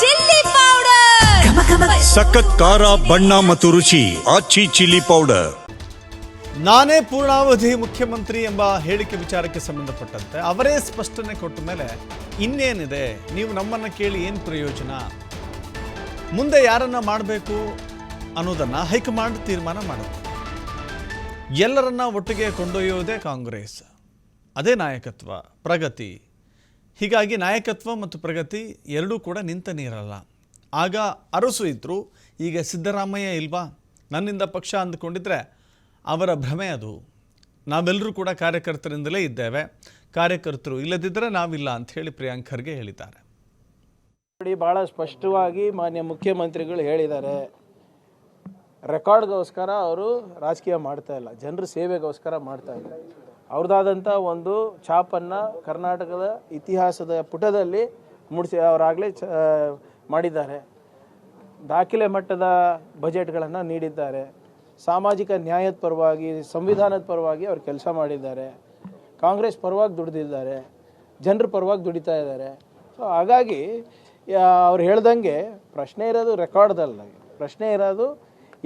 Chilli powder, ಸಖತ್ ಖಾರ ಬಣ್ಣ ಮತ್ತು ರುಚಿ ಆಚಿ ಚಿಲ್ಲಿ ಪೌಡರ್. ನಾನೇ ಪೂರ್ಣಾವಧಿ ಮುಖ್ಯಮಂತ್ರಿ ಎಂಬ ಹೇಳಿಕೆ ವಿಚಾರಕ್ಕೆ ಸಂಬಂಧಪಟ್ಟಂತೆ ಅವರೇ ಸ್ಪಷ್ಟನೆ ಕೊಟ್ಟ ಮೇಲೆ ಇನ್ನೇನಿದೆ, ನೀವು ನಮ್ಮನ್ನು ಕೇಳಿ ಏನು ಪ್ರಯೋಜನ, ಮುಂದೆ ಯಾರನ್ನ ಮಾಡಬೇಕು ಅನ್ನೋದನ್ನು ಹೈಕಮಾಂಡ್ ತೀರ್ಮಾನ ಮಾಡುತ್ತೆ. ಎಲ್ಲರನ್ನ ಒಟ್ಟಿಗೆ ಕೊಂಡೊಯ್ಯೋದೇ ಕಾಂಗ್ರೆಸ್, ಅದೇ ನಾಯಕತ್ವ, ಪ್ರಗತಿ. ಹೀಗಾಗಿ ನಾಯಕತ್ವ ಮತ್ತು ಪ್ರಗತಿ ಎರಡೂ ಕೂಡ ನಿಂತ ನೀರಲ್ಲ. ಆಗ ಅರಸು ಇದ್ದರು, ಈಗ ಸಿದ್ದರಾಮಯ್ಯ ಇಲ್ವಾ, ನನ್ನಿಂದ ಪಕ್ಷ ಅಂದುಕೊಂಡಿದ್ರೆ ಅವರ ಭ್ರಮೆ ಅದು. ನಾವೆಲ್ಲರೂ ಕೂಡ ಕಾರ್ಯಕರ್ತರಿಂದಲೇ ಇದ್ದೇವೆ, ಕಾರ್ಯಕರ್ತರು ಇಲ್ಲದಿದ್ದರೆ ನಾವಿಲ್ಲ ಅಂತ ಹೇಳಿ ಪ್ರಿಯಾಂಕ್ ಖರ್ಗೆ ಹೇಳಿದ್ದಾರೆ. ನೋಡಿ, ಭಾಳ ಸ್ಪಷ್ಟವಾಗಿ ಮಾನ್ಯ ಮುಖ್ಯಮಂತ್ರಿಗಳು ಹೇಳಿದ್ದಾರೆ, ರೆಕಾರ್ಡ್ಗೋಸ್ಕರ ಅವರು ರಾಜಕೀಯ ಮಾಡ್ತಾ ಇಲ್ಲ, ಜನರ ಸೇವೆಗೋಸ್ಕರ ಮಾಡ್ತಾ ಇಲ್ಲ. ಅವ್ರದ್ದಾದಂಥ ಒಂದು ಛಾಪನ್ನು ಕರ್ನಾಟಕದ ಇತಿಹಾಸದ ಪುಟದಲ್ಲಿ ಮೂಡಿಸಿ ಅವರಾಗಲೇ ಮಾಡಿದ್ದಾರೆ. ದಾಖಲೆ ಮಟ್ಟದ ಬಜೆಟ್ಗಳನ್ನು ನೀಡಿದ್ದಾರೆ. ಸಾಮಾಜಿಕ ನ್ಯಾಯದ ಪರವಾಗಿ, ಸಂವಿಧಾನದ ಪರವಾಗಿ ಅವ್ರು ಕೆಲಸ ಮಾಡಿದ್ದಾರೆ. ಕಾಂಗ್ರೆಸ್ ಪರವಾಗಿ ದುಡಿದಿದ್ದಾರೆ, ಜನರ ಪರವಾಗಿ ದುಡಿತಾ ಇದ್ದಾರೆ. ಸೊ ಹಾಗಾಗಿ ಅವ್ರು ಹೇಳ್ದಂಗೆ ಪ್ರಶ್ನೆ ಇರೋದು ರೆಕಾರ್ಡ್ದಲ್ಲ, ಪ್ರಶ್ನೆ ಇರೋದು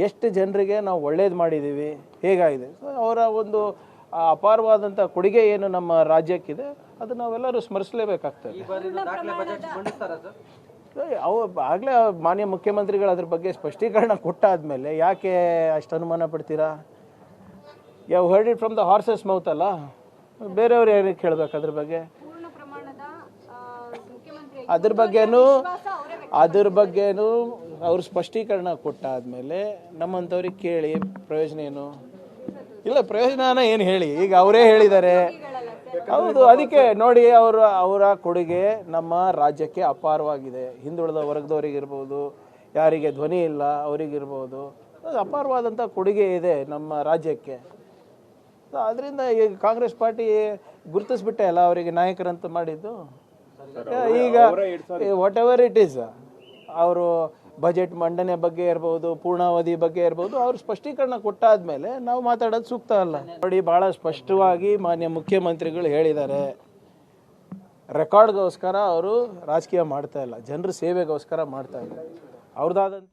ಎಷ್ಟು ಜನರಿಗೆ ನಾವು ಒಳ್ಳೇದು ಮಾಡಿದ್ದೀವಿ, ಹೇಗಾಗಿದೆ. ಸೊ ಅವರ ಒಂದು ಅಪಾರವಾದಂಥ ಕೊಡುಗೆ ಏನು ನಮ್ಮ ರಾಜ್ಯಕ್ಕಿದೆ, ಅದು ನಾವೆಲ್ಲರೂ ಸ್ಮರಿಸಲೇಬೇಕಾಗ್ತದೆ. ಆಗಲೇ ಮಾನ್ಯ ಮುಖ್ಯಮಂತ್ರಿಗಳು ಅದ್ರ ಬಗ್ಗೆ ಸ್ಪಷ್ಟೀಕರಣ ಕೊಟ್ಟಾದ್ಮೇಲೆ ಯಾಕೆ ಅಷ್ಟು ಅನುಮಾನ ಪಡ್ತೀರಾ? ಯಾವ heard it from the horses mouth ಅಲ್ಲ, ಬೇರೆಯವ್ರು ಏನಕ್ಕೆ ಕೇಳಬೇಕು ಅದ್ರ ಬಗ್ಗೆ? ಅದ್ರ ಬಗ್ಗೆನೂ ಅವ್ರು ಸ್ಪಷ್ಟೀಕರಣ ಕೊಟ್ಟಾದ್ಮೇಲೆ ನಮ್ಮಂಥವ್ರಿಗೆ ಕೇಳಿ ಪ್ರಯೋಜನ ಏನು? ಇಲ್ಲ, ಪ್ರಯೋಜನ ಏನು ಹೇಳಿ, ಈಗ ಅವರೇ ಹೇಳಿದ್ದಾರೆ. ಹೌದು, ಅದಕ್ಕೆ ನೋಡಿ, ಅವರ ಕೊಡುಗೆ ನಮ್ಮ ರಾಜ್ಯಕ್ಕೆ ಅಪಾರವಾಗಿದೆ. ಹಿಂದುಳಿದ ವರ್ಗದವರಿಗಿರ್ಬೋದು, ಯಾರಿಗೆ ಧ್ವನಿ ಇಲ್ಲ ಅವರಿಗಿರ್ಬೋದು, ಅಪಾರವಾದಂಥ ಕೊಡುಗೆ ಇದೆ ನಮ್ಮ ರಾಜ್ಯಕ್ಕೆ. ಅದರಿಂದ ಈಗ ಕಾಂಗ್ರೆಸ್ ಪಾರ್ಟಿ ಗುರುತಿಸ್ಬಿಟ್ಟೆ ಅಲ್ಲ ಅವರಿಗೆ ನಾಯಕರಂತ ಮಾಡಿದ್ದು. ಈಗ ವಾಟ್ ಎವರ್ ಇಟ್ ಈಸ್, ಅವರು ಬಜೆಟ್ ಮಂಡನೆ ಬಗ್ಗೆ ಇರ್ಬೋದು, ಪೂರ್ಣಾವಧಿ ಬಗ್ಗೆ ಇರ್ಬೋದು, ಅವ್ರು ಸ್ಪಷ್ಟೀಕರಣ ಕೊಟ್ಟಾದ್ಮೇಲೆ ನಾವು ಮಾತಾಡೋದು ಸೂಕ್ತ ಅಲ್ಲ. ನೋಡಿ, ಭಾಳ ಸ್ಪಷ್ಟವಾಗಿ ಮಾನ್ಯ ಮುಖ್ಯಮಂತ್ರಿಗಳು ಹೇಳಿದ್ದಾರೆ, ರೆಕಾರ್ಡ್ಗೋಸ್ಕರ ಅವರು ರಾಜಕೀಯ ಮಾಡ್ತಾ ಇಲ್ಲ, ಜನರ ಸೇವೆಗೋಸ್ಕರ ಮಾಡ್ತಾ ಇಲ್ಲ. ಅವ್ರದ್ದಾದಂಥ